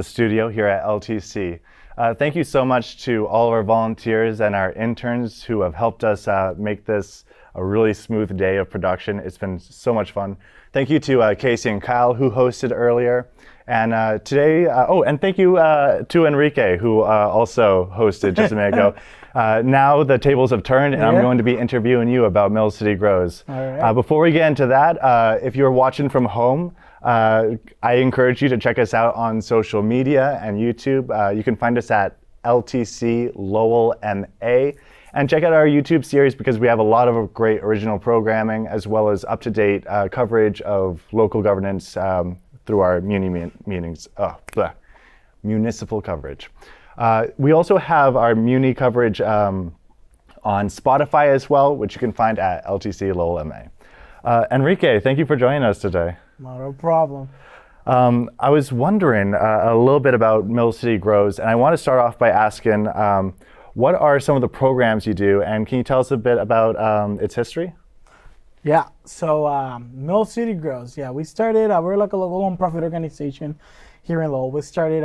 the studio here at LTC. Thank you so much to all of our volunteers and our interns who have helped us make this a really smooth day of production. It's been so much fun. Thank you to Casey and Kyle who hosted earlier. And today, and thank you to Enrique who also hosted just a minute ago. Now the tables have turned and I'm going to be interviewing you about Mill City Grows. All right. Before we get into that, if you're watching from home, I encourage you to check us out on social media and YouTube. You can find us at LTC Lowell MA. And check out our YouTube series because we have a lot of great original programming as well as up-to-date coverage of local governance through our municipal coverage. We also have our Muni coverage on Spotify as well, which you can find at LTC Lowell MA. Enrique, thank you for joining us today. Not a problem. I was wondering a little bit about Mill City Grows, and I want to start off by asking, what are some of the programs you do, and can you tell us a bit about its history? Yeah, so Mill City Grows. Yeah, we started, we're like a local nonprofit organization here in Lowell. We started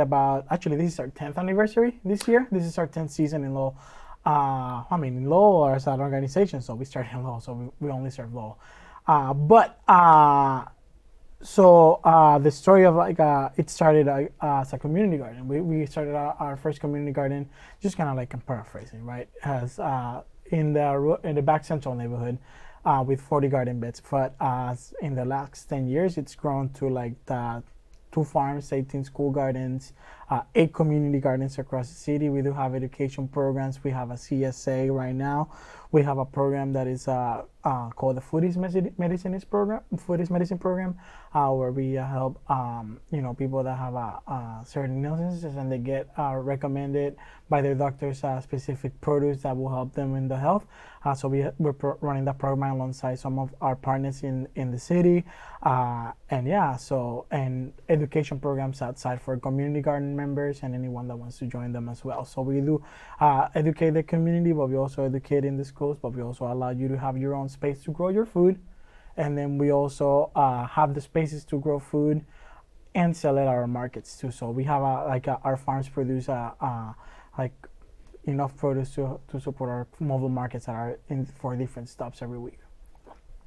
actually this is our 10th anniversary this year. This is our 10th season in Lowell. In Lowell as an organization, so we started in Lowell, so we only serve Lowell. So the story of it started as a community garden. We started our first community garden, just kind of like I'm paraphrasing, right? As in the back central neighborhood with 40 garden beds. But in the last 10 years, it's grown to like 2 farms, 18 school gardens, 8 community gardens across the city. We do have education programs. We have a CSA right now. We have a program that is called the Foodies Medicine Program, where we help people that have certain illnesses and they get recommended by their doctors specific produce that will help them in the health. So we're running that program alongside some of our partners in the city, and education programs outside for community garden members and anyone that wants to join them as well. So we do educate the community, but we also educate in the schools, but we also allow you to have your own space to grow your food. And then we also have the spaces to grow food and sell at our markets too. So we have our farms produce enough produce to support our mobile markets that are in 4 different stops every week.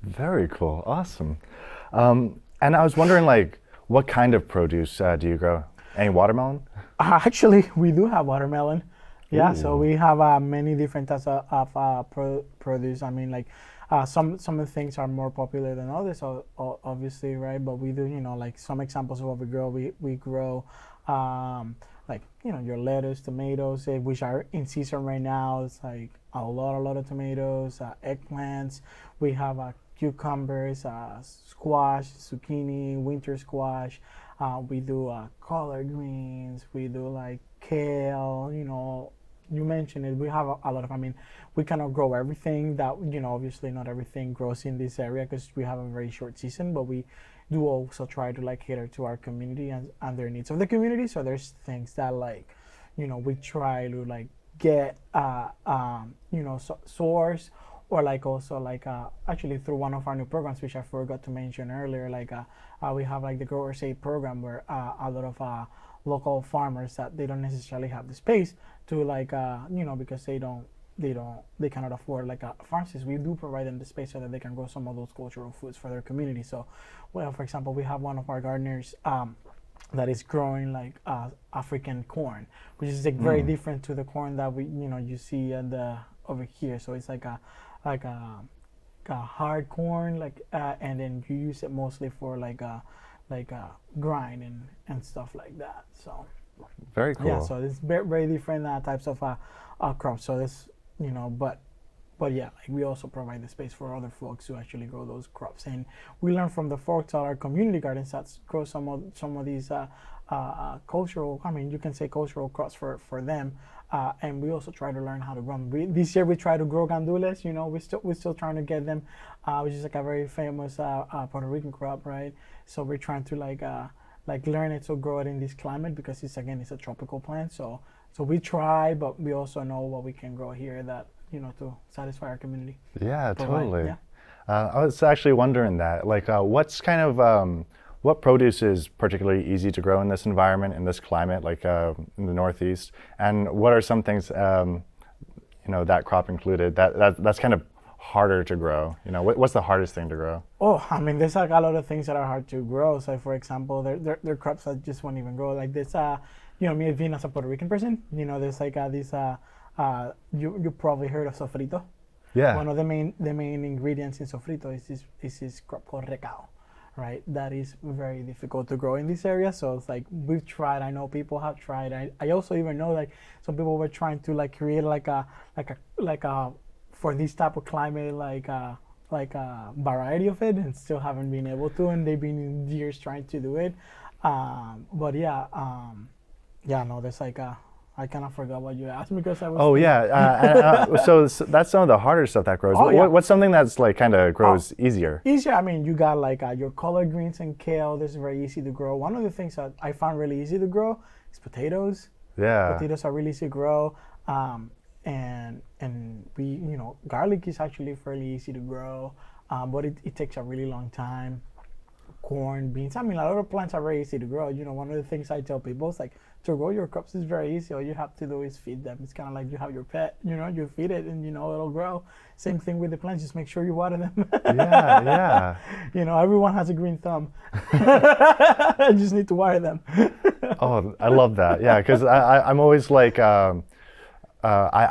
Very cool, awesome. And I was wondering, what kind of produce do you grow? Any watermelon? Actually, we do have watermelon. Yeah, Ooh. so we have many different types of produce. Some of the things are more popular than others, obviously, right? But we do, some examples of what we grow. We grow, your lettuce, tomatoes, which are in season right now. It's like a lot of tomatoes, eggplants. We have cucumbers, squash, zucchini, winter squash. We do collard greens. We do kale. You mentioned it. We have a lot of. We cannot grow everything. That obviously not everything grows in this area because we have a very short season. But we do also try to cater to our community and their needs of the community. So there's things that we try to get source or actually through one of our new programs, which I forgot to mention earlier. We have the Growers Aid program where a lot of local farmers that they don't necessarily have the space to because they cannot afford farms. We do provide them the space so that they can grow some of those cultural foods for their community. So, for example, we have one of our gardeners that is growing African corn, which is very different to the corn that we you see over here. So it's like a hard corn and then you use it mostly for grind and stuff like that. So very cool. Yeah, so it's very different types of crops. So this but yeah, we also provide the space for other folks to actually grow those crops, and we learn from the folks at our community gardens that grow some of these cultural. You can say cultural crops for them, and we also try to learn how to grow them. This year we try to grow gandules. We're still trying to get them, which is a very famous Puerto Rican crop, right? So we're trying to learn it to grow it in this climate because it's a tropical plant. So we try, but we also know what we can grow here that to satisfy our community. Yeah, provide. totally. Yeah. I was actually wondering that, what's kind of what produce is particularly easy to grow in this environment, in this climate, like in the Northeast? And what are some things, that crop included, that's kind of harder to grow? What's the hardest thing to grow? Oh, I mean, there's like a lot of things that are hard to grow. So, for example, there are crops that just won't even grow. Like this, me being as a Puerto Rican person, there's like this. You probably heard of sofrito. Yeah. One of the main ingredients in sofrito is this crop called recao, right? That is very difficult to grow in this area. So it's like we've tried. I know people have tried. I also even know like some people were trying to like create like a for this type of climate like a variety of it, and still haven't been able to. And they've been years trying to do it. But no, there's like I kind of forgot what you asked because I was. Oh yeah, so that's some of the harder stuff that grows. Oh, yeah. What's something that's like kind of grows easier? Easier. I mean, you got like your collard greens and kale. This is very easy to grow. One of the things that I found really easy to grow is potatoes. Yeah. Potatoes are really easy to grow, and we garlic is actually fairly easy to grow, but it takes a really long time. Corn, beans. I mean, a lot of plants are very easy to grow. One of the things I tell people is like to grow your crops is very easy. All you have to do is feed them. It's kind of like you have your pet. You feed it and it'll grow. Same thing with the plants. Just make sure you water them. Yeah. Everyone has a green thumb. I just need to water them. Oh, I love that. Yeah, because I'm always like, I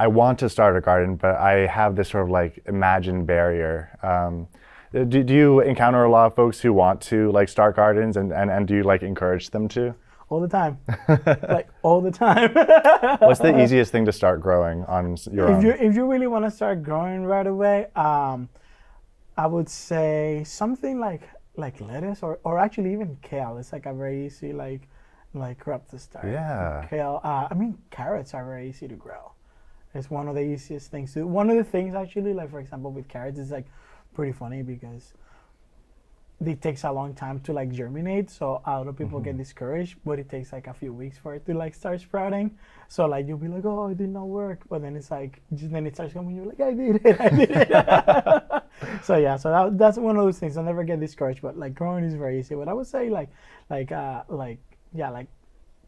want to start a garden, but I have this sort of like imagined barrier. Do you encounter a lot of folks who want to like start gardens and do you like encourage them to? All the time. Like all the time. What's the easiest thing to start growing on your own? If you really want to start growing right away, I would say something like lettuce or actually even kale. It's like a very easy like crop to start. Yeah. Kale. I mean, carrots are very easy to grow. It's one of the easiest things to. One of the things actually, like for example with carrots, is like pretty funny because it takes a long time to like germinate, so a lot of people get discouraged, but it takes like a few weeks for it to like start sprouting. So like you'll be like, oh, it did not work, but then it's like then it starts coming. You're like, I did it. So yeah, so that's one of those things. I'll never get discouraged, but like growing is very easy. But I would say like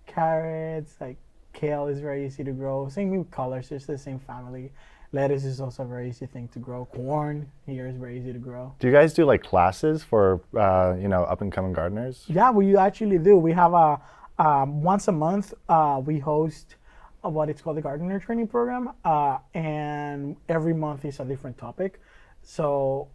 carrots, like kale is very easy to grow. Same with collards, it's the same family. Lettuce is also a very easy thing to grow. Corn here is very easy to grow. Do you guys do like classes for up and coming gardeners? Yeah, we actually do. We have once a month we host what it's called the gardener training program, and every month is a different topic. So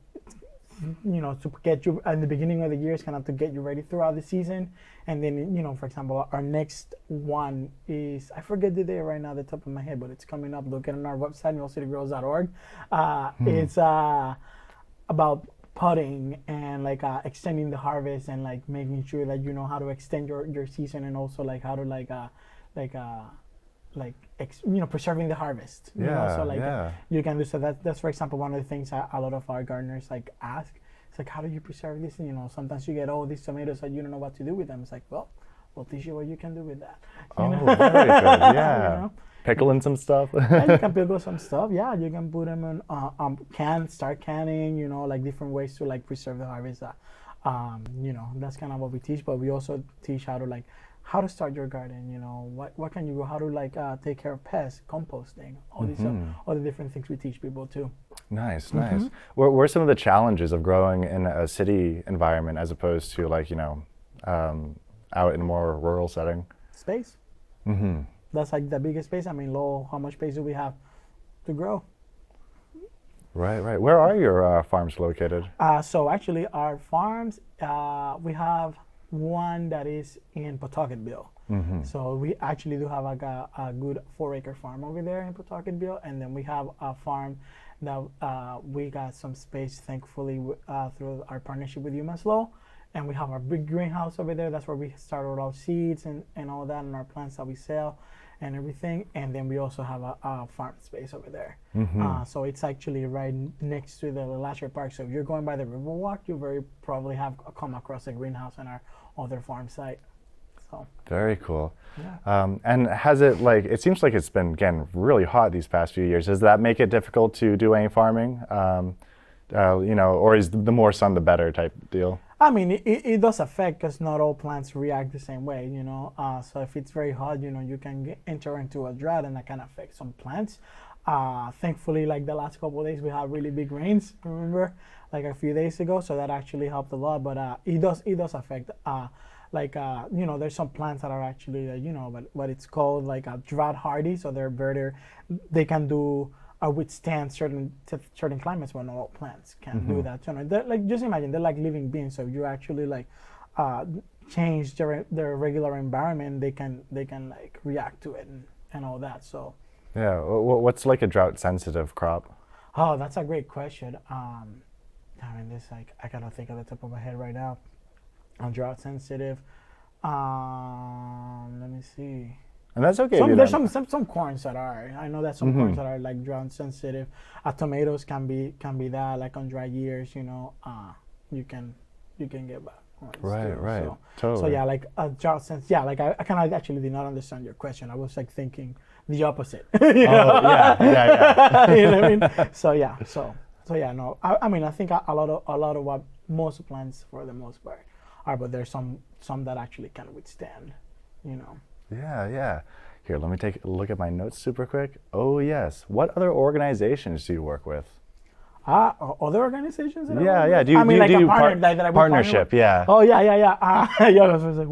to get you in the beginning of the year is kind of to get you ready throughout the season. And then, for example, our next one is, I forget the day right now at the top of my head, but it's coming up. Look at on our website, millcitygrows.org. It's about potting and like extending the harvest and like making sure that you know how to extend your season, and also like how to preserving the harvest. You can do so. That's for example one of the things a lot of our gardeners like ask. It's like, how do you preserve this? Sometimes you get these tomatoes and you don't know what to do with them. It's like, well, we'll teach you what you can do with that. Very good. Yeah. Pickling some stuff. Yeah, you can pickle some stuff. Yeah, you can put them in start canning. Like different ways to like preserve the harvest. That's kind of what we teach. But we also teach how to start your garden. What can you go? How to take care of pests, composting, all these all the different things we teach people too. Nice. What are some of the challenges of growing in a city environment as opposed to out in a more rural setting? Space. That's like the biggest space. I mean, Lowell, how much space do we have to grow? Right. Where are your farms located? So actually, our farms, we have one that is in Pawtucketville. So we actually do have like a good 4-acre farm over there in Pawtucketville, and then we have a farm that we got some space, thankfully, through our partnership with UMass Lowell, and we have our big greenhouse over there. That's where we start with our seeds and all that, and our plants that we sell and everything. And then we also have a farm space over there. So it's actually right next to the Lasher Park. So if you're going by the Riverwalk, you very probably have come across a greenhouse on our other farm site. So very cool. Yeah. And has it it seems like it's been getting really hot these past few years. Does that make it difficult to do any farming? Or is the more sun the better type deal? I mean, it does affect because not all plants react the same way, So if it's very hot, you can enter into a drought and that can affect some plants. Thankfully, like the last couple of days, we had really big rains. Remember, like a few days ago, so that actually helped a lot. But it does affect. There's some plants that are actually, what it's called like a drought hardy. So they're better. They can do withstand certain climates, when all plants can do that. They're, like, just imagine they're like living beings. So you actually like change their regular environment, they can like react to it and all that. So Yeah. What's like a drought sensitive crop? oh, that's a great question. I mean, this like I gotta think at the top of my head right now. I'm drought sensitive. Let me see. And that's okay. There's some corns that are. I know that some corns that are like drought sensitive. Tomatoes can be that, like on dry years. You can get bad corns. Right, too. right, So totally. yeah, like a drought sense. Yeah, like I kind of actually did not understand your question. I was like thinking the opposite. Oh, yeah. You know what I mean? So yeah, yeah. No, I mean, I think a lot of what most plants for the most part are, but there's some that actually can withstand. Yeah. Here, let me take a look at my notes super quick. Oh, yes. What other organizations do you work with? Other organizations? That Yeah. I mean, like a partner that I would partnership, yeah. Oh, yeah. Yeah, I was like,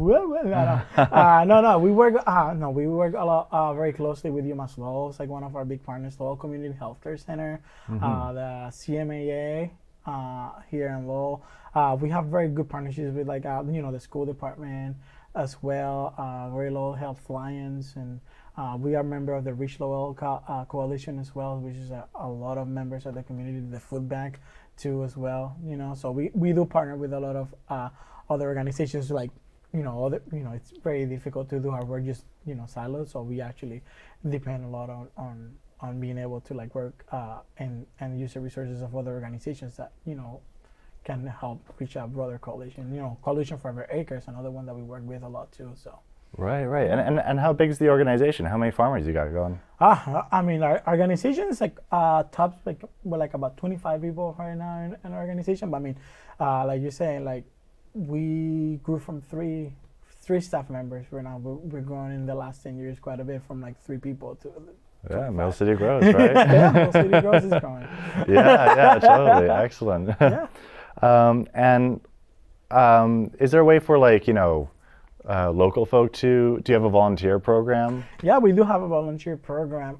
no. We work a lot, very closely with UMass Lowell. It's like one of our big partners, Lowell Community Healthcare Center, the CMAA here in Lowell. We have very good partnerships with like the school department as well. Very Lowell Health Alliance, and we are a member of the Reach Lowell Coalition as well, which is a lot of members of the community, the food bank too as well. So we do partner with a lot of other organizations, like it's very difficult to do our work just silos, so we actually depend a lot on being able to like work and use the resources of other organizations that can help reach a broader coalition. Coalition for Every Acres, another one that we work with a lot too. So. Right. And how big is the organization? How many farmers you got going? I mean, our organization is like tops we're like about 25 people right now in our organization. But I mean, like you're saying, like we grew from three staff members right now. We're growing in the last 10 years quite a bit, from like 3 people to. Yeah, Mill City grows, right? Yeah, Mill City grows is growing. Yeah, totally. Excellent. Yeah. Is there a way for like, local folk do you have a volunteer program? Yeah, we do have a volunteer program.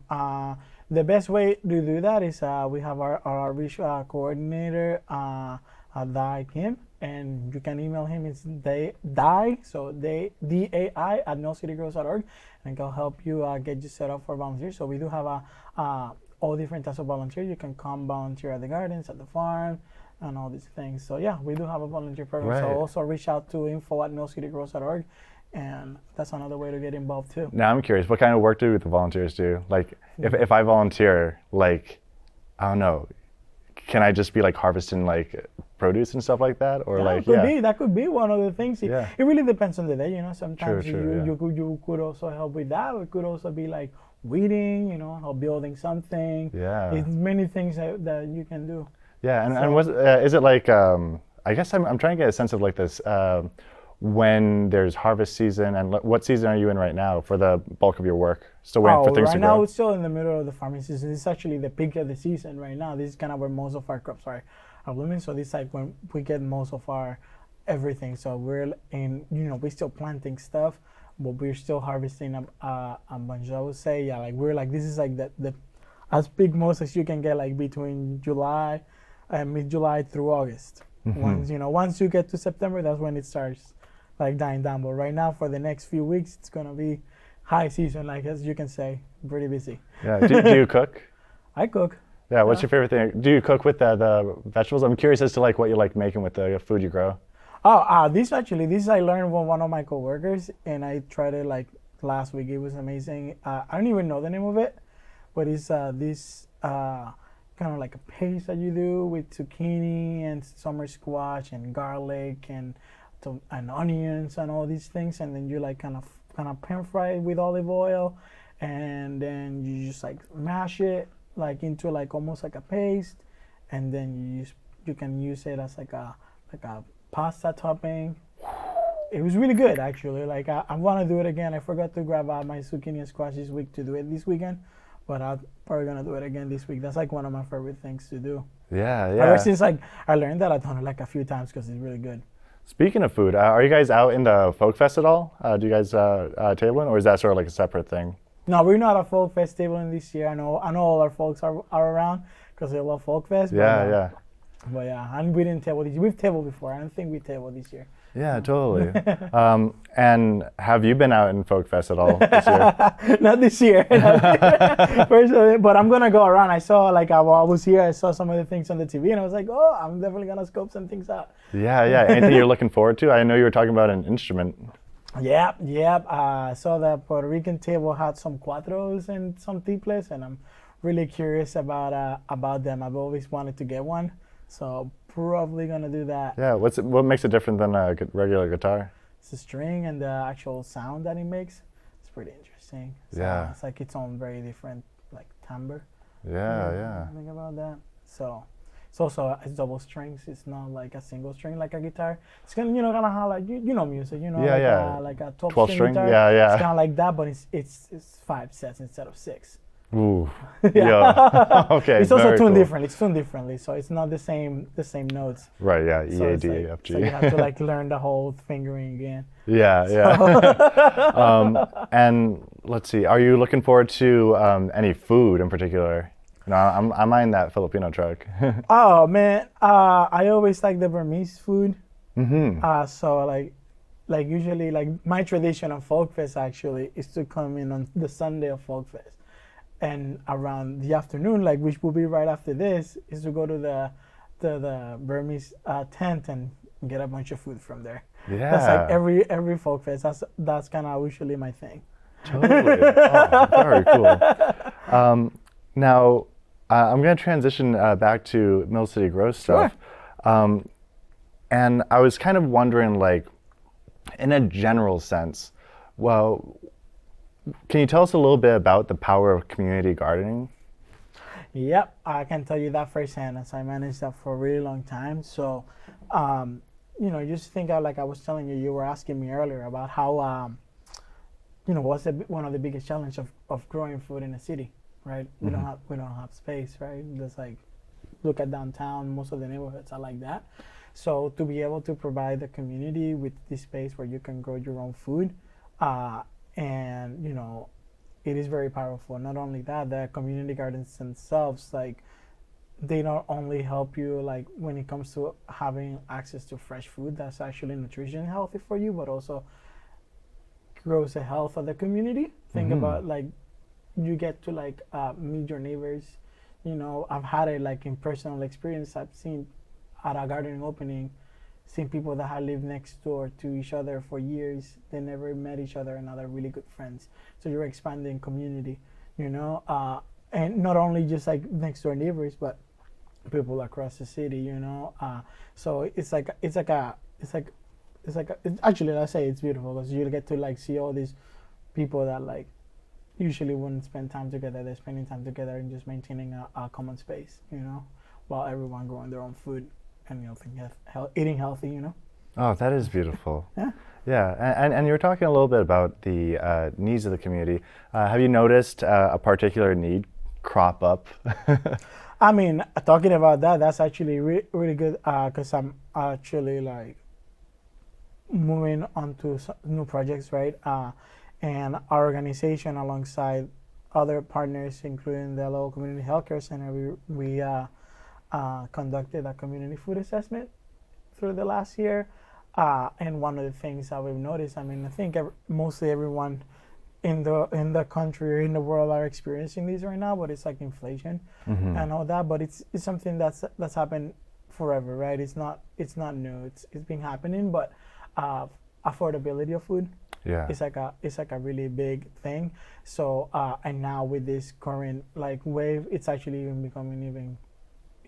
The best way to do that is we have our outreach coordinator, Dai Kim, and you can email him. It's Dai, so DAI at millcitygrows.org, and he'll help you get you set up for volunteers. So we do have all different types of volunteers. You can come volunteer at the gardens, at the farm, and all these things. So yeah, we do have a volunteer program. Right. So also reach out to info@millcitygrows.org, and that's another way to get involved too. Now I'm curious, what kind of work do the volunteers do? Like, if I volunteer, like, I don't know, can I just be like harvesting like produce and stuff like that, or that could be one of the things. It really depends on the day. Sometimes you could also help with that. It could also be like weeding, or building something. Yeah. It's many things that you can do. Yeah, and is it like, I guess I'm trying to get a sense of like this, when there's harvest season, and what season are you in right now for the bulk of your work? Still waiting for things to grow? Right now it's still in the middle of the farming season. It's actually the peak of the season right now. This is kind of where most of our crops are blooming. So this is like when we get most of our everything. So we're we're still planting stuff, but we're still harvesting a bunch. I would say, this is like the as big most as you can get, like between July, mid-July through August. Once you get to September, that's when it starts like dying down. But right now, for the next few weeks, it's gonna be high season, like as you can say, pretty busy. Yeah. Do you cook? I cook. Yeah. What's your favorite thing? Do you cook with the vegetables? I'm curious as to like what you like making with the food you grow. This I learned from one of my coworkers, and I tried it like last week. It was amazing. I don't even know the name of it, but it's this kind of like a paste that you do with zucchini and summer squash and garlic and onions and all these things, and then you like kind of pan fry it with olive oil, and then you just like mash it like into like almost like a paste, and then you can use it as like a pasta topping. It was really good, actually. Like I want to do it again. I forgot to grab out my zucchini and squash this week to do it this weekend, but I'm probably gonna do it again this week. That's like one of my favorite things to do. Yeah, Ever yeah. since like I learned that, I've done it like a few times because it's really good. Speaking of food, are you guys out in the Folk Fest at all? Do you guys tabling, or is that sort of like a separate thing? No, we're not a folk festival in this year. I know all our folks are around because they love folk fest. Yeah, yeah. But yeah, and we didn't table this year. We've tabled before. I don't think we tabled this year. Yeah, totally. And have you been out in Folk Fest at all this year? Not this year. Personally, but I'm gonna go around. I saw like while I was here, I saw some of the things on the TV, and I was like, oh, I'm definitely gonna scope some things out. Yeah, yeah. Anything you're looking forward to? I know you were talking about an instrument. Yep. I saw that Puerto Rican table had some cuatros and some tiples, and I'm really curious about them. I've always wanted to get one, so probably gonna do that. Yeah, what makes it different than a regular guitar? It's the string and the actual sound that it makes. It's pretty interesting. So Yeah. it's like its own very different like timbre. Yeah, yeah. Think about that. So it's also it's double strings. It's not like a single string like a guitar. It's kind of kind of how like you know music. Yeah, like yeah. like a 12 12 string string? guitar. Yeah, yeah. It's kind of like that, but it's 5 sets instead of 6. Ooh. Yeah. Yeah. Okay. It's also very tuned cool. different. It's tuned differently, so it's not the same notes. Right. Yeah. E So A it's D like- F G. So you have to like learn the whole fingering again. Yeah. Yeah. And let's see. Are you looking forward to any food in particular? No, I'm eyeing that Filipino truck. Oh man, I always like the Burmese food. Mm-hmm. So like usually like my tradition of Folk Fest actually is to come in on the Sunday of Folk Fest, and around the afternoon, like which will be right after this, is to go to the Burmese tent and get a bunch of food from there. Yeah. That's like every Folk Fest. That's kind of usually my thing. Totally. Oh, very cool. Now, I'm going to transition back to Mill City Gross stuff. And I was kind of wondering, like, in a general sense, well, can you tell us a little bit about the power of community gardening? Yep, I can tell you that firsthand as I managed that for a really long time. So, just think out like I was telling you, you were asking me earlier about how, what's one of the biggest challenges of growing food in a city, right? We don't have space, right? Just like look at downtown, most of the neighborhoods are like that. So to be able to provide the community with this space where you can grow your own food, and it is very powerful. Not only that, the community gardens themselves, like they not only help you like when it comes to having access to fresh food that's actually nutrition healthy for you, but also grows the health of the community. Think about like you get to like meet your neighbors. I've had it like in personal experience. I've seen at a gardening opening, seen people that have lived next door to each other for years. They never met each other and now they're really good friends. So you're expanding community, and not only just like next door neighbors, but people across the city, So actually, let's say it's beautiful because you get to like see all these people that like usually wouldn't spend time together. They're spending time together and just maintaining a common space, while everyone growing their own food and eating healthy, Oh, that is beautiful. Yeah. Yeah, and you were talking a little bit about the needs of the community. Have you noticed a particular need crop up? I mean, talking about that, that's actually really good because I'm actually like moving on to new projects, right? And our organization, alongside other partners, including the Lowell Community Healthcare Center, we conducted a community food assessment through the last year. And one of the things that we've noticed, I think mostly everyone in the country or in the world are experiencing these right now, but it's like inflation and all that. But it's something that's happened forever, right? It's not new. It's been happening, but affordability of food. Yeah. It's like a really big thing. So and now with this current like wave, it's actually even becoming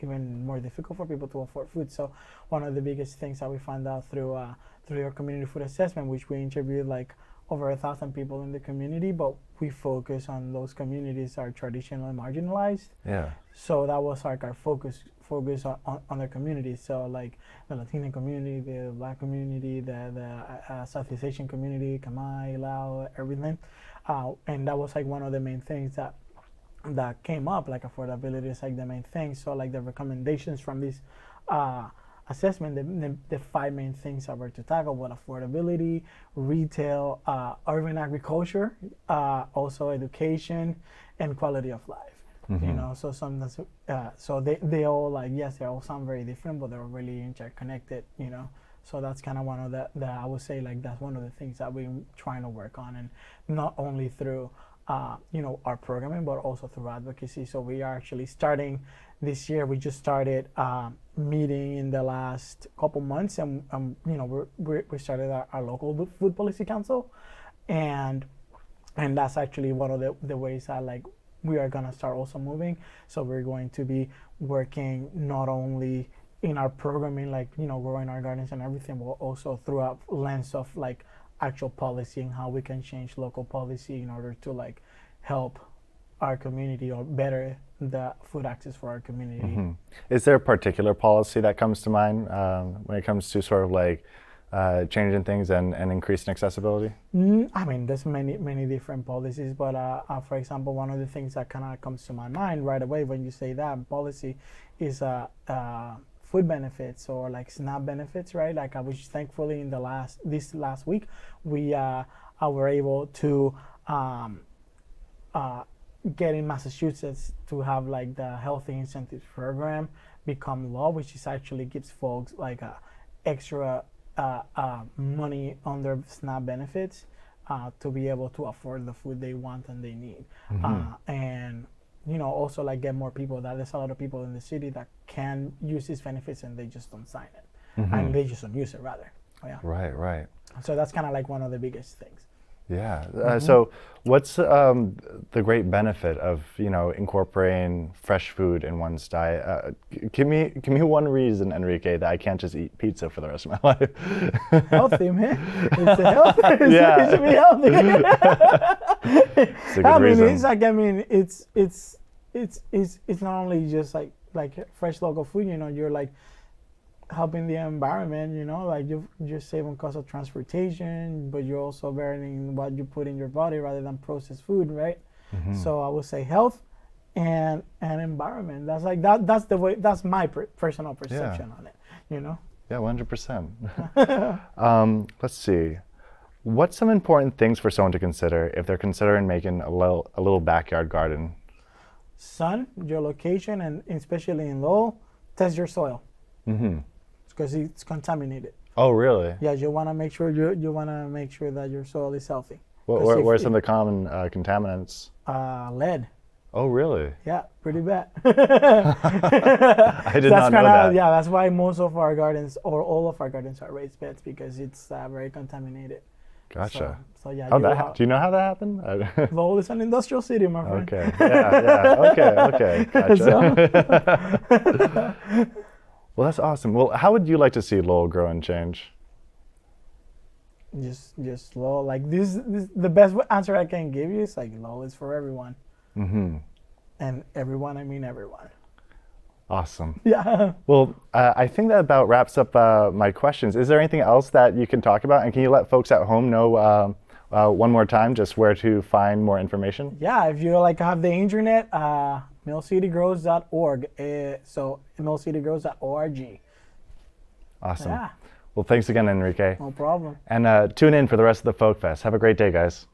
even more difficult for people to afford food. So one of the biggest things that we found out through our community food assessment, which we interviewed like over 1,000 people in the community, but we focus on those communities that are traditionally marginalized. Yeah. So that was like our focus on the communities. So like the Latino community, the Black community, the Southeast Asian community, Kamai, Lao, everything. And that was like one of the main things that came up. Like affordability is like the main thing. So like the recommendations from this assessment, the 5 main things that were to tackle were affordability, retail, urban agriculture, also education, and quality of life. You know, so sometimes, so they all like, yes, they all sound very different, but they're really interconnected, you know. So that's kind of one of the I would say like that's one of the things that we're trying to work on, and not only through, you know, our programming, but also through advocacy. So we are actually starting this year. We just started meeting in the last couple months, and you know, we started our local food policy council, and that's actually one of the ways that like we are gonna start also moving. So we're going to be working not only in our programming, like, you know, growing our gardens and everything, but also through a lens of like actual policy and how we can change local policy in order to like help our community or better the food access for our community. Is there a particular policy that comes to mind when it comes to sort of like changing things and increasing accessibility? I mean, there's many different policies, but for example, one of the things that kind of comes to my mind right away when you say that policy is food benefits or like SNAP benefits, right? Like I was thankfully in this last week, we were able to get in Massachusetts to have like the Healthy Incentives Program become law, which is actually gives folks like extra money on their SNAP benefits to be able to afford the food they want and they need. And you know, also like get more people. That there's a lot of people in the city that can use these benefits and they just don't sign it, and they just don't use it rather. Yeah. Right. So that's kind of like one of the biggest things. Yeah. So what's the great benefit of, you know, incorporating fresh food in one's diet? Give me one reason, Enrique, that I can't just eat pizza for the rest of my life. Healthy, man. It's healthy. Yeah. It should be healthy. It's a good reason. It's like, I mean, it's not only just like fresh local food. You know, you're like helping the environment, you know, like you're saving cost of transportation, but you're also burning what you put in your body rather than processed food, right? So I would say health and environment. That's like that's the way, that's my personal perception on it, you know. Yeah, 100%. Let's see. What's some important things for someone to consider if they're considering making a little backyard garden? Sun, your location, and especially in Lowell, test your soil. Because it's contaminated. Oh, really? Yeah, you want to make sure that your soil is healthy. What are some of the common contaminants? Lead. Oh, really? Yeah, pretty bad. I did not know that. Yeah, that's why most of our gardens, or all of our gardens, are raised beds, because it's very contaminated. Gotcha. So yeah. Do you know how that happened? Lowell is an industrial city, my friend. Okay. Yeah. Okay. Gotcha. Well, that's awesome. Well, how would you like to see Lowell grow and change? Just Lowell. Like this the best answer I can give you is like Lowell is for everyone. And everyone, I mean everyone. Awesome. Yeah. Well, I think that about wraps up my questions. Is there anything else that you can talk about? And can you let folks at home know one more time just where to find more information? Yeah, if you like have the internet, millcitygrows.org. So millcitygrows.org. Awesome. Yeah. Well, thanks again, Enrique. No problem. And tune in for the rest of the Folk Fest. Have a great day, guys.